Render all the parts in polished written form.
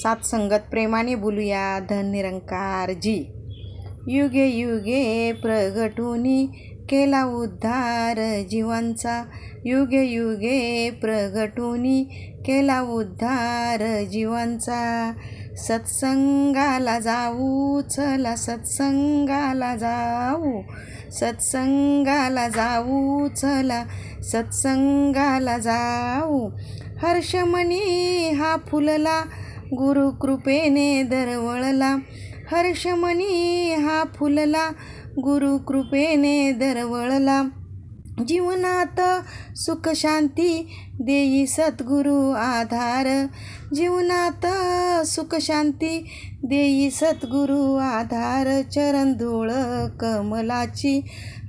साथसंगत प्रेमाने बोलूया धन निरंकार जी. युगे युगे प्रगटुनी केला उद्धार जीवांचा. युगे युगे प्रगटुनी केला उद्धार जीवांचा. सत्संगाला जाऊ चला सत्संगाला जाऊ. सत्संगाला जाऊ चला सत्संगाला जाऊ. हर्षमणी हा फुलला गुरुकृपेने दरवळला. हर्षमणी हा फुलला गुरुकृपेने दरवळला. जीवनात सुख शांती देई सद्गुरु आधार. जीवनात सुख शांती देई सद्गुरु आधार. चरणधूळ कमलाची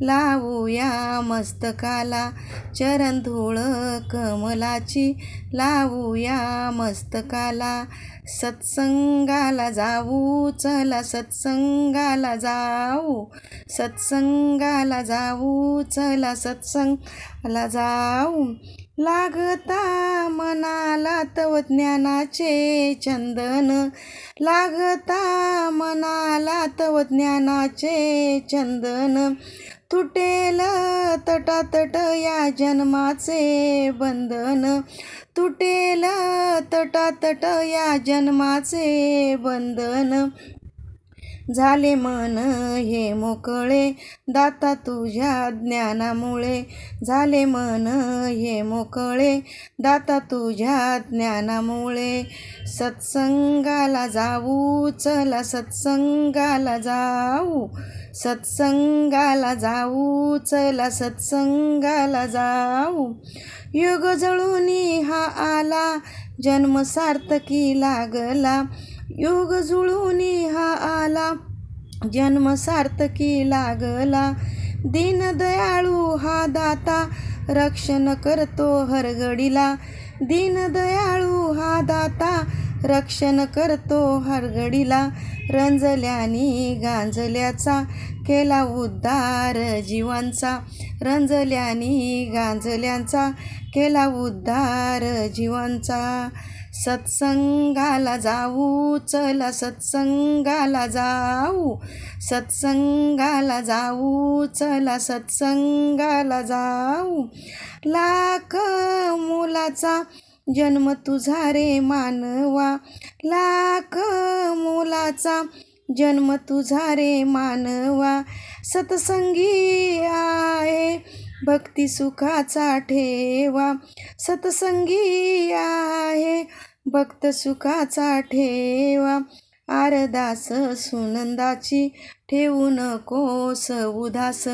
लावूया मस्तकाला. चरणधूळ कमलाची लावूया मस्तकाला. सत्संगाला जाऊ चला सत्संगाला जाऊ. सत्संगाला जाऊ चला सत्संगाला जाऊ. लागता मनाला तव ज्ञानाचे चंदन. लागता मनाला तव ज्ञानाचे चंदन. तुटेल तटातट या जन्माचे बंधन. तुटेल तटातट या जन्माचे बंधन. झाले मन हे मोकळे दाता तुझ्या ज्ञानामुळे. झाले मन हे मोकळे दाता तुझ्या ज्ञानामुळे. सत्संगाला जाऊ चला सत्संगाला जाऊ. सत्संगाला जाऊ चला सत्संगाला जाऊ. युग जळूनी हा आला जन्म सार्थकी लागला. युग जुळूनी हा आला जन्म सार्थकी लागला. दीनदयाळू हा दाता रक्षण करतो हरघडीला. दीनदयाळू हा दाता रक्षण करतो हरघडीला. रंजल्यानी गांजल्याचा केला उद्धार जीवांचा. रंजल्यानी गांजल्यांचा केला उद्धार जीवांचा. सत्संगाला जाऊ चला सत्संगाला जाऊ. सत्संगाला जाऊ चला सत्संगाला जाऊ. लाख मोलाचा जन्म तुझा रे मानवा. लाख मोलाचा जन्म तुझा रे मानवा. सत्संगी आहे भक्ती सुखाचा ठेवा. सत्संगी आहे भक्त सुखाचा ठेवा. आरदास सुनंदाची ठेवू नकोस उदास.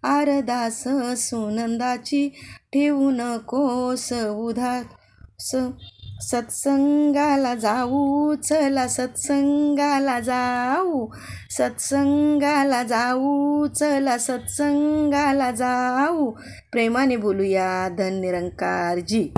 आरदास सुनंदाची ठेवू नकोस उदास. सत्संगाला जाऊ चला सत्संगाला जाऊ. सत्संगाला जाऊ चला सत्संगाला जाऊ. प्रेमाने बोलूया धन निरंकार जी.